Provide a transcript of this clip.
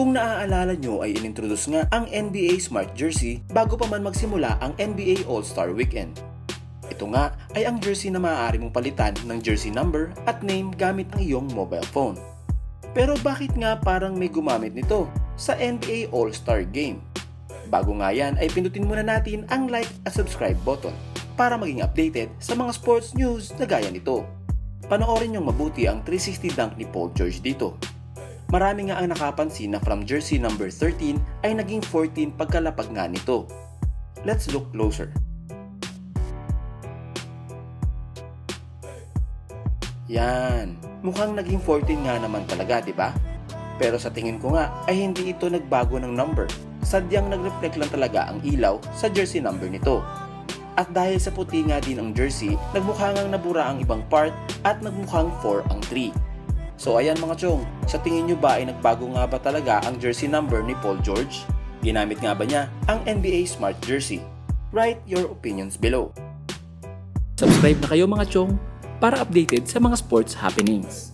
Kung naaalala nyo ay inintroduce nga ang NBA Smart Jersey bago pa man magsimula ang NBA All-Star Weekend. Ito nga ay ang jersey na maaari mong palitan ng jersey number at name gamit ang iyong mobile phone. Pero bakit nga parang may gumamit nito sa NBA All-Star Game? Bago nga yan ay pindutin muna natin ang like at subscribe button para maging updated sa mga sports news na gaya nito. Panoorin niyong mabuti ang 360 dunk ni Paul George dito. Marami nga ang nakapansin na from jersey number 13 ay naging 14 pagkalapag nga nito. Let's look closer. Yan, mukhang naging 14 nga naman talaga, di ba? Pero sa tingin ko nga ay hindi ito nagbago ng number. Sadyang nag-reflect lang talaga ang ilaw sa jersey number nito. At dahil sa puti nga din ang jersey, nagmukha ngang nabura ang ibang part at nagmukhang 4 ang 3. So ayan mga chong, sa tingin nyo ba ay nagbago nga ba talaga ang jersey number ni Paul George? Ginamit nga ba niya ang NBA Smart Jersey? Write your opinions below. Subscribe na kayo mga chong para updated sa mga sports happenings.